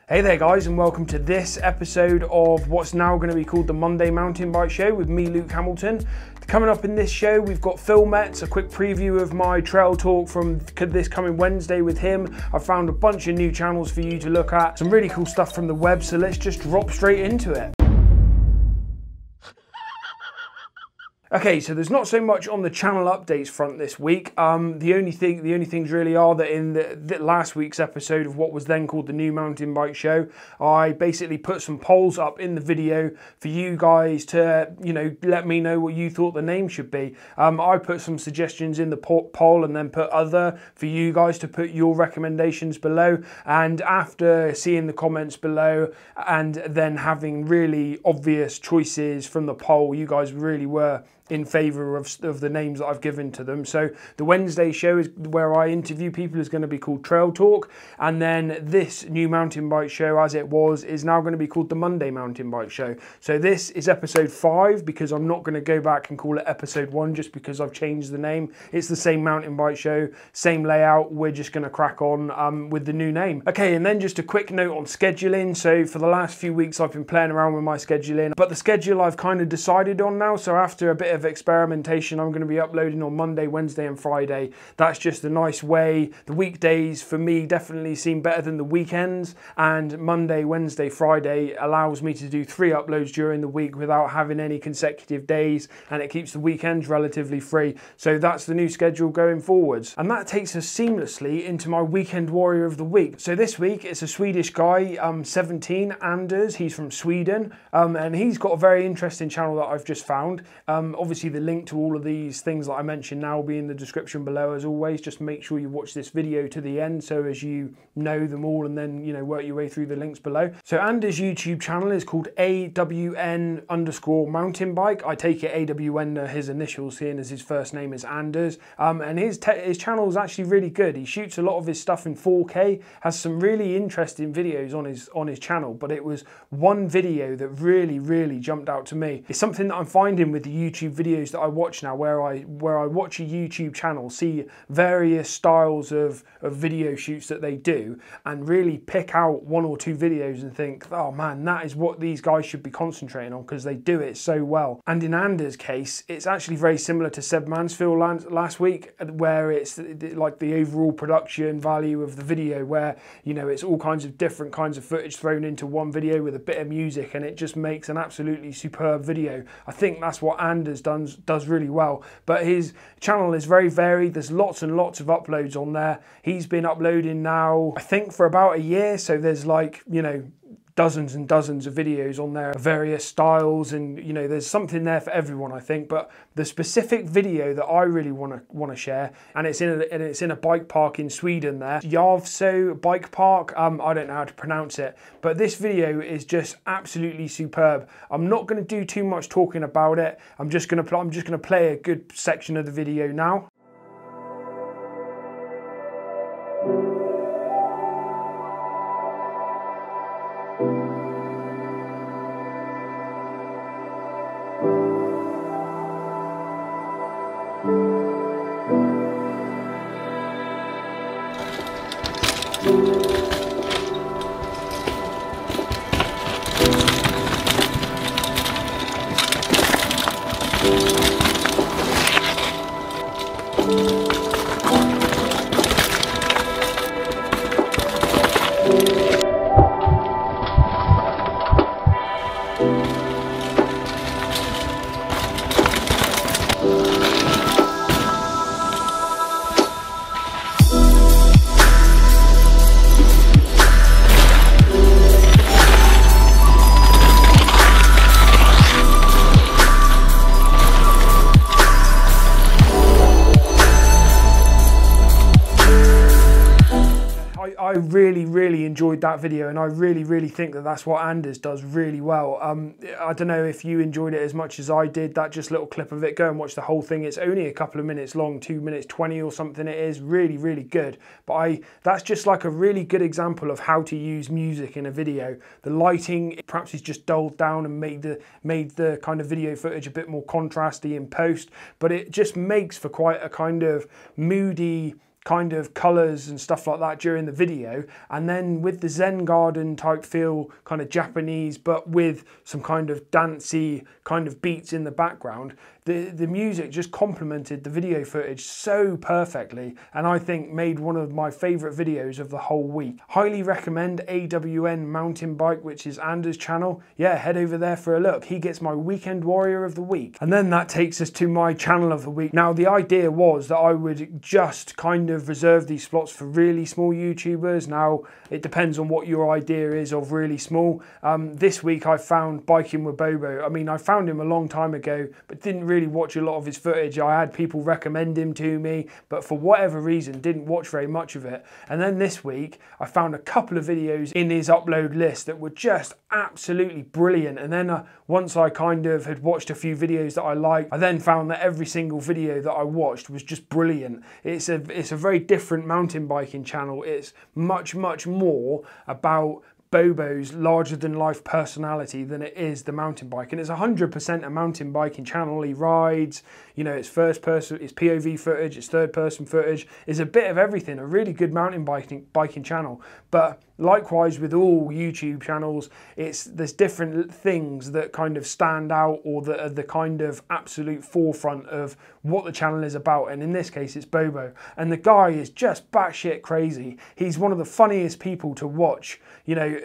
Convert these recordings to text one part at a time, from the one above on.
Hey there guys, and welcome to this episode of what's now going to be called the Monday Mountain Bike Show with me, Luke Hamilton. Coming up in this show, we've got Phil Kmetz, a quick preview of my trail talk from this coming Wednesday with him. I've found a bunch of new channels for you to look at, some really cool stuff from the web, so let's just drop straight into it. Okay, so there's not so much on the channel updates front this week. The only things really are that in the last week's episode of what was then called the New Mountain Bike Show, I basically put some polls up in the video for you guys to, let me know what you thought the name should be. I put some suggestions in the poll and then put other for you guys to put your recommendations below. And after seeing the comments below and then having really obvious choices from the poll, you guys really were in favour of the names that I've given to them. So the Wednesday show is where I interview people is going to be called Trail Talk, and then this new mountain bike show, as it was, is now going to be called the Monday Mountain Bike Show. So this is episode 5 because I'm not going to go back and call it episode 1 just because I've changed the name. It's the same mountain bike show, same layout. We're just going to crack on with the new name. Okay, and then just a quick note on scheduling. So for the last few weeks I've been playing around with my scheduling, but the schedule I've kind of decided on now. So after a bit of experimentation, I'm going to be uploading on Monday, Wednesday and Friday. That's just a nice way. The weekdays for me definitely seem better than the weekends, and Monday, Wednesday, Friday allows me to do 3 uploads during the week without having any consecutive days, and it keeps the weekends relatively free. So that's the new schedule going forwards, and that takes us seamlessly into my weekend warrior of the week. So this week it's a Swedish guy, 17, Anders. He's from Sweden, and he's got a very interesting channel that I've just found. Obviously the link to all of these things that I mentioned now will be in the description below as always. Just make sure you watch this video to the end so as you know them all, and then work your way through the links below. So Anders' YouTube channel is called AWN_mountain bike. I take it AWN are his initials, seeing as his first name is Anders. And his channel is actually really good. He shoots a lot of his stuff in 4K, has some really interesting videos on his channel, but it was one video that really jumped out to me. It's something that I'm finding with the YouTube videos that I watch now, where I watch a YouTube channel, see various styles of video shoots that they do, and really pick out 1 or 2 videos and think, oh man, that is what these guys should be concentrating on because they do it so well. And in Anders' case, it's actually very similar to Seb Mansfield last week, where it's like the overall production value of the video, where it's all kinds of different kinds of footage thrown into one video with a bit of music, and it just makes an absolutely superb video. I think that's what Anders does really well, but his channel is very varied. There's lots and lots of uploads on there. He's been uploading now, I think, for about a year, so there's like dozens and dozens of videos on there of various styles, and there's something there for everyone, I think. But the specific video that I really want to share, and it's in a bike park in Sweden there, Järvsö bike park. I don't know how to pronounce it, but this video is just absolutely superb. I'm not going to do too much talking about it. I'm just going to play a good section of the video now. I really enjoyed that video, and I really think that that's what Anders does really well. I don't know if you enjoyed it as much as I did, that just little clip of it. Go and watch the whole thing. It's only a couple of minutes long, 2 minutes 20 or something. It is really good, but that's just like a really good example of how to use music in a video. The lighting perhaps is just dulled down and made the kind of video footage a bit more contrasty in post, but it just makes for quite a kind of moody, kind of colours and stuff like that during the video, and then with the Zen garden type feel, kind of Japanese, but with some kind of dancey kind of beats in the background, the music just complemented the video footage so perfectly, and I think made one of my favourite videos of the whole week. Highly recommend AWN Mountain Bike, which is Anders' channel. Yeah, head over there for a look. He gets my Weekend Warrior of the Week. And then that takes us to my channel of the week. Now, the idea was that I would just kind of reserve these slots for really small YouTubers. Now, it depends on what your idea is of really small. This week I found Biking with Bobo. I mean, I found him a long time ago, but didn't really watch a lot of his footage. I had people recommend him to me, but for whatever reason didn't watch very much of it. And then this week I found a couple of videos in his upload list that were just absolutely brilliant. And then once I kind of had watched a few videos that I liked, I then found that every single video that I watched was just brilliant. It's a very different mountain biking channel. It's much more about Bobo's larger-than-life personality than it is the mountain bike, and it's 100% a mountain biking channel. He rides, you know, it's first person, it's POV footage, it's third person footage, it's a bit of everything. A really good mountain biking channel. But likewise with all YouTube channels, there's different things that kind of stand out, or that are the kind of absolute forefront of what the channel is about, and in this case it's Bobo, and the guy is just batshit crazy. He's one of the funniest people to watch, you know,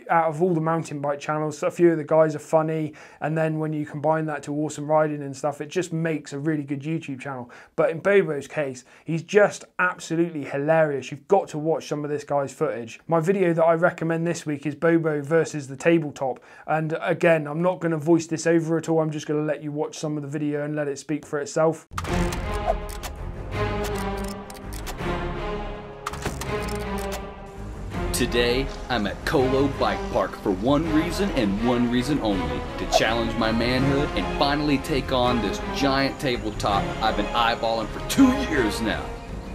out of all the mountain bike channels. A few of the guys are funny, and then when you combine that to awesome riding and stuff, it just makes a really good YouTube channel. But in Bobo's case, he's just absolutely hilarious. You've got to watch some of this guy's footage. My video that I recommend this week is Bobo versus the tabletop, and again, I'm not going to voice this over at all. I'm just going to let you watch some of the video and let it speak for itself. Today, I'm at Colo Bike Park for one reason and one reason only: to challenge my manhood and finally take on this giant tabletop I've been eyeballing for 2 years now.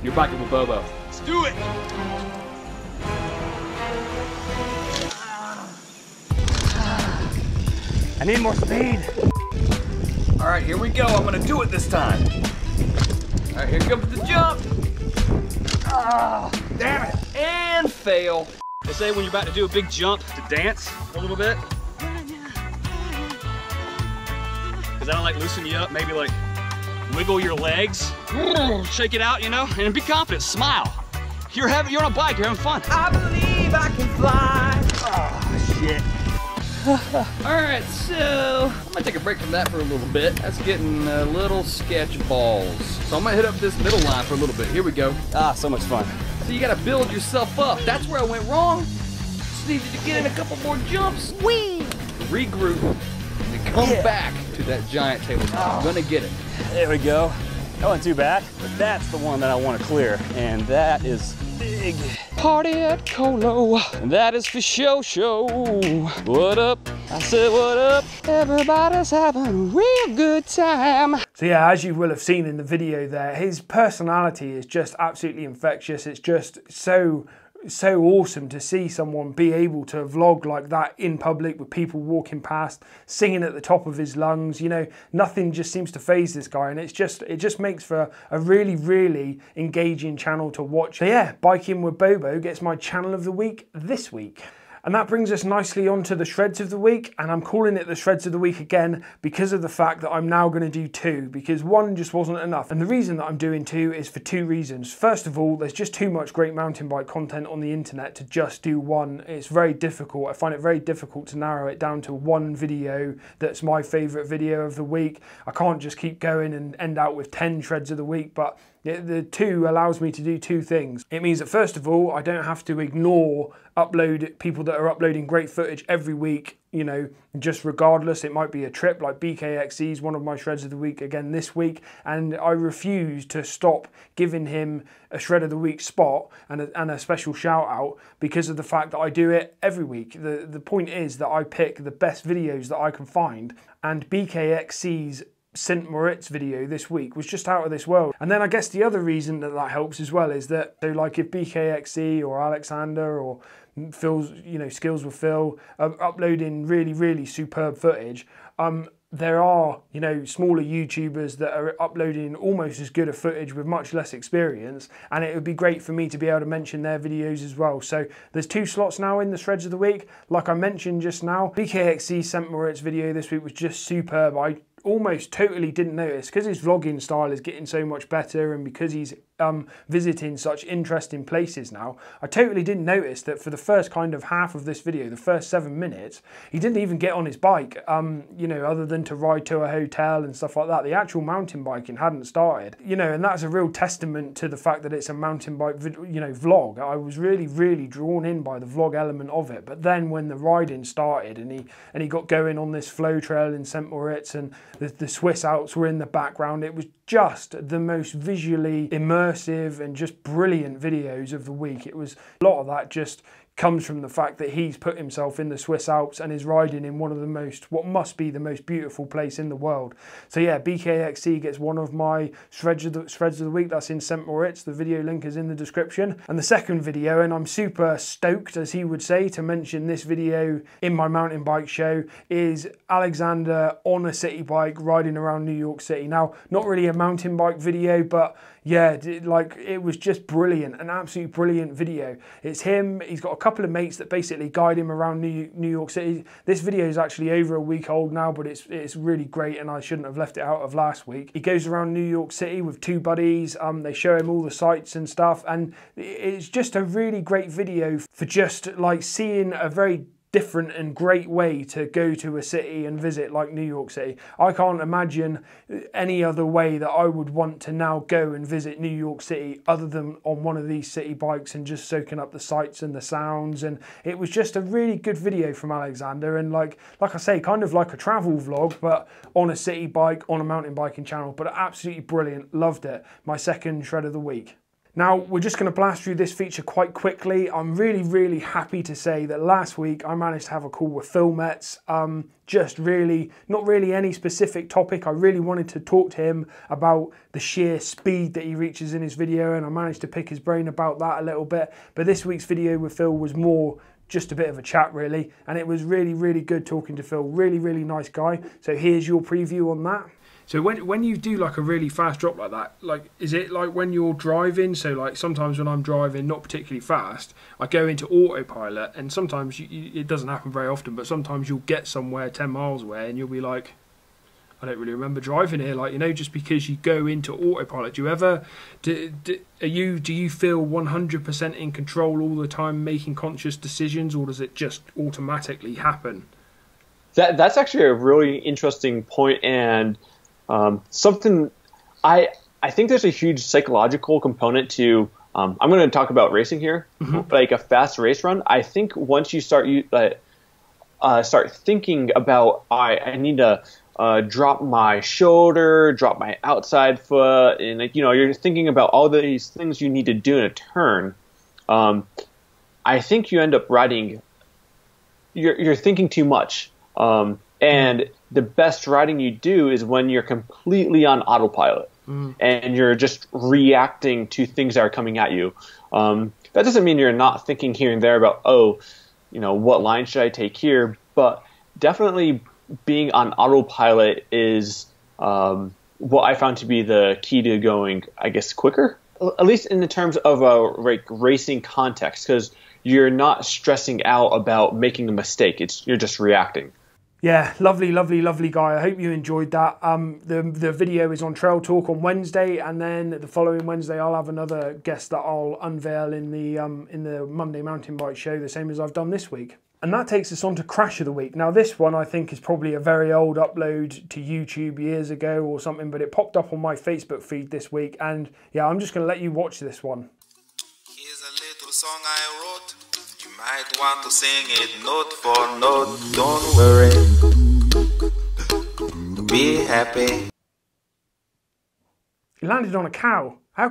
You're biking with Bobo. Let's do it! I need more speed. All right, here we go. I'm gonna do it this time. All right, here comes the jump. Oh, damn it. And fail. They say when you're about to do a big jump to dance a little bit. Cause that'll like loosen you up, maybe like wiggle your legs, shake it out, you know, and be confident, smile. You're on a bike, you're having fun. I believe I can fly. Oh, shit. All right, so I'm gonna take a break from that for a little bit. That's getting a little sketch balls. So I'm gonna hit up this middle line for a little bit. Here we go. Ah, so much fun. So you gotta build yourself up. That's where I went wrong. Just needed to get in a couple more jumps. Whee! Regroup and come back to that giant tabletop. I'm gonna get it. There we go. That wasn't too bad, but that's the one that I want to clear, and that is big. Party at Colo, and that is for show. What up? I said what up? Everybody's having a real good time. So yeah, as you will have seen in the video there, his personality is just absolutely infectious. It's just so awesome to see someone be able to vlog like that in public with people walking past, singing at the top of his lungs. You know, nothing just seems to faze this guy, and it just makes for a really engaging channel to watch. So yeah, Biking with Bobo gets my channel of the week this week. And that brings us nicely on to the shreds of the week, and I'm calling it the shreds of the week again because of the fact that I'm now going to do two, because one just wasn't enough. And the reason that I'm doing two is for two reasons. First of all, there's just too much great mountain bike content on the internet to just do one. It's very difficult. I find it very difficult to narrow it down to one video that's my favourite video of the week. I can't just keep going and end out with 10 shreds of the week, but the two allows me to do two things. It means that first of all, I don't have to ignore people that are uploading great footage every week, you know, just regardless. It might be a trip, like BKXC is one of my shreds of the week again this week, and I refuse to stop giving him a shred of the week spot and a special shout out because of the fact that I do it every week. The point is that I pick the best videos that I can find, and BKXC's St. Moritz video this week was just out of this world. And then I guess the other reason that helps as well is that, so like if BKXC or Alexander or Phil's, you know, Skills with Phil are uploading really superb footage, there are, you know, smaller YouTubers that are uploading almost as good a footage with much less experience, and it would be great for me to be able to mention their videos as well. So there's 2 slots now in the Shreds of the Week. Like I mentioned just now, BKXC St. Moritz video this week was just superb. I almost totally didn't notice, because his vlogging style is getting so much better, and because he's visiting such interesting places now, I totally didn't notice that for the first kind of half of this video, the first 7 minutes, he didn't even get on his bike, you know, other than to ride to a hotel and stuff like that. The actual mountain biking hadn't started, you know, and that's a real testament to the fact that it's a mountain bike, you know, vlog. I was really drawn in by the vlog element of it, but then when the riding started and he got going on this flow trail in St. Moritz, and the Swiss Alps were in the background, it was just the most visually immersive and just brilliant videos of the week. It was, a lot of that just comes from the fact that he's put himself in the Swiss Alps and is riding in one of the most, what must be the most beautiful place in the world. So yeah, BKXC gets one of my shreds of the week. That's in St. Moritz. The video link is in the description. And the second video, and I'm super stoked, as he would say, to mention this video in my mountain bike show, is Alexander on a city bike riding around New York City. Now, not really a mountain bike video, but yeah, like, it was just brilliant, an absolutely brilliant video. It's him, he's got a couple of mates that basically guide him around New York City. This video is actually over a week old now, but it's really great, and I shouldn't have left it out of last week. He goes around New York City with 2 buddies, they show him all the sights and stuff, and it's just a really great video for just like seeing a very different and great way to go to a city and visit, like New York City. I can't imagine any other way that I would want to now go and visit New York City other than on one of these city bikes and just soaking up the sights and the sounds. And it was just a really good video from Alexander, and like I say, kind of like a travel vlog, but on a city bike, on a mountain biking channel. But absolutely brilliant, loved it. My second shred of the week. Now, we're just going to blast through this feature quite quickly. I'm really happy to say that last week I managed to have a call with Phil Kmetz. Just really, not really any specific topic. I really wanted to talk to him about the sheer speed that he reaches in his video, and I managed to pick his brain about that a little bit. But this week's video with Phil was more just a bit of a chat, really, and it was really good talking to Phil. Really nice guy. So here's your preview on that. So when you do like a really fast drop like that, like, is it like when you're driving? So like sometimes when I'm driving, not particularly fast, I go into autopilot, and sometimes it doesn't happen very often, but sometimes you'll get somewhere 10 miles away and you'll be like, I don't really remember driving here, like, you know, just because you go into autopilot. Do you ever, do you feel 100% in control all the time, making conscious decisions, or does it just automatically happen? That's actually a really interesting point, and something I think there's a huge psychological component to, I'm going to talk about racing here, like a fast race run. I think once you start thinking about, I need to drop my shoulder, drop my outside foot, and like, you know, you're thinking about all these things you need to do in a turn. I think you end up riding, you're thinking too much. And the best riding you do is when you're completely on autopilot and you're just reacting to things that are coming at you. That doesn't mean you're not thinking here and there about, oh, you know, what line should I take here? But definitely being on autopilot is what I found to be the key to going, I guess, quicker, at least in the terms of a like racing context, because you're not stressing out about making a mistake. You're just reacting. Yeah, lovely guy. I hope you enjoyed that. The video is on Trail Talk on Wednesday, and then the following Wednesday I'll have another guest that I'll unveil in the Monday Mountain Bike Show, the same as I've done this week. And that takes us on to Crash of the Week. Now this one I think is probably a very old upload to YouTube years ago or something, but it popped up on my Facebook feed this week, and yeah, I'm just going to let you watch this one. Here's a little song I wrote. You might want to sing it note for note. Don't worry, be happy. He landed on a cow. How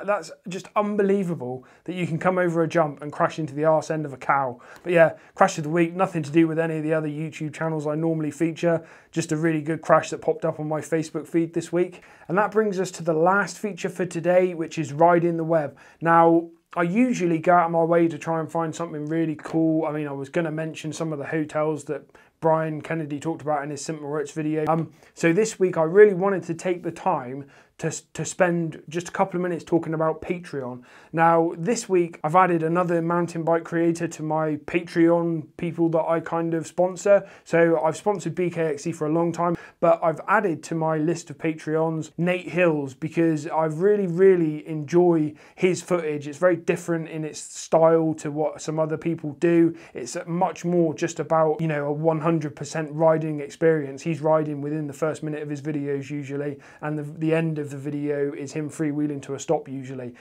that's just unbelievable that you can come over a jump and crash into the arse end of a cow. But yeah, Crash of the Week, nothing to do with any of the other YouTube channels I normally feature. Just a really good crash that popped up on my Facebook feed this week. And that brings us to the last feature for today, which is Riding the Web. Now, I usually go out of my way to try and find something really cool. I mean, I was going to mention some of the hotels that Brian Kennedy talked about in his Simple Roots video. So this week I really wanted to take the time to spend just a couple of minutes talking about Patreon. Now this week I've added another mountain bike creator to my Patreon people that I kind of sponsor. So I've sponsored BKXC for a long time, but I've added to my list of Patreons Nate Hills, because I really enjoy his footage. It's very different in its style to what some other people do. It's much more just about, you know, a 100% riding experience. He's riding within the first minute of his videos usually, and the end of the video is him freewheeling to a stop usually.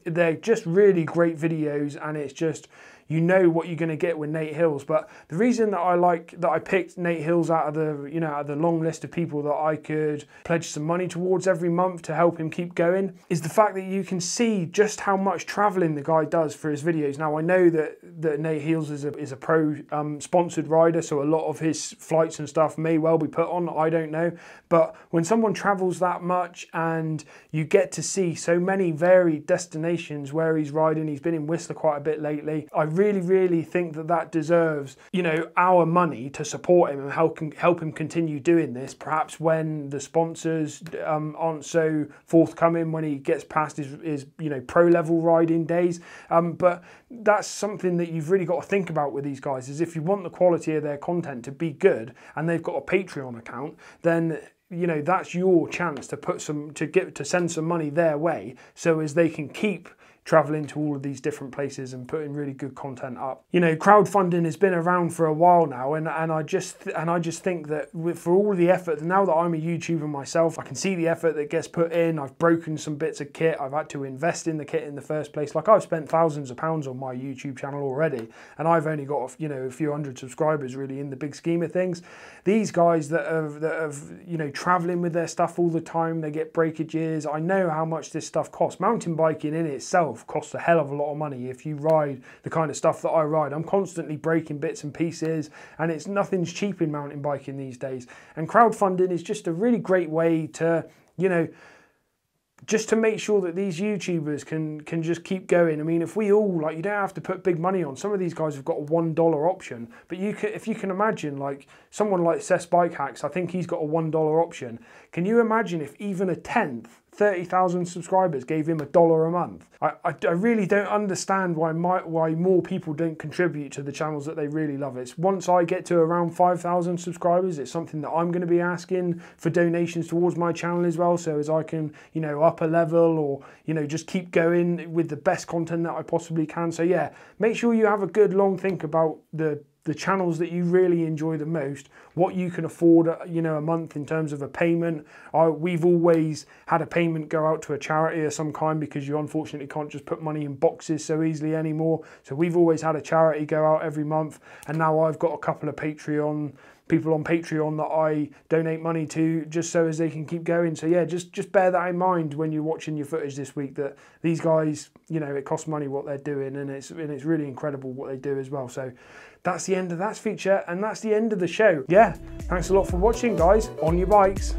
They're just really great videos, and it's just, you know what you're going to get with Nate Hills. But the reason that I picked Nate Hills out of the long list of people that I could pledge some money towards every month to help him keep going is the fact that you can see just how much traveling the guy does for his videos. Now I know that Nate Hills is a pro sponsored rider, so a lot of his flights and stuff may well be put on, I don't know. But when someone travels that much and you get to see so many varied destinations where he's riding, he's been in Whistler quite a bit lately, I really think that deserves, you know, our money to support him and help him continue doing this. Perhaps when the sponsors aren't so forthcoming, when he gets past his you know, pro level riding days. But that's something that you've really got to think about with these guys, is if you want the quality of their content to be good and they've got a Patreon account, then you know, that's your chance to send some money their way, so as they can keep traveling to all of these different places and putting really good content up. You know, crowdfunding has been around for a while now, and I just think that for all the effort, now that I'm a YouTuber myself, I can see the effort that gets put in. I've broken some bits of kit. I've had to invest in the kit in the first place. Like, I've spent thousands of pounds on my YouTube channel already, and I've only got, you know, a few hundred subscribers really in the big scheme of things. These guys that have you know, traveling with their stuff all the time, they get breakages. I know how much this stuff costs. Mountain biking in itself costs a hell of a lot of money if you ride the kind of stuff that I ride. I'm constantly breaking bits and pieces, and nothing's cheap in mountain biking these days. And crowdfunding is just a really great way to, you know, just to make sure that these YouTubers can just keep going. I mean, if we all, like, you don't have to put big money on. Some of these guys have got a $1 option, but if you can imagine, like, someone like Sess Bike Hacks, I think he's got a $1 option. Can you imagine if even a tenth, 30,000 subscribers, gave him $1 a month? I really don't understand why more people don't contribute to the channels that they really love. It's once I get to around 5,000 subscribers, it's something that I'm going to be asking for donations towards my channel as well, so as I can, you know, up a level, or, you know, just keep going with the best content that I possibly can. So yeah, make sure you have a good long think about the channels that you really enjoy the most, what you can afford, you know, a month in terms of a payment. We've always had a payment go out to a charity of some kind, because you unfortunately can't just put money in boxes so easily anymore. So we've always had a charity go out every month, and now I've got a couple of people on Patreon that I donate money to, just so as they can keep going. So yeah, just bear that in mind when you're watching your footage this week, that these guys, you know, it costs money what they're doing, and it's really incredible what they do as well. So that's the end of that feature, and that's the end of the show. Yeah, thanks a lot for watching, guys. On your bikes.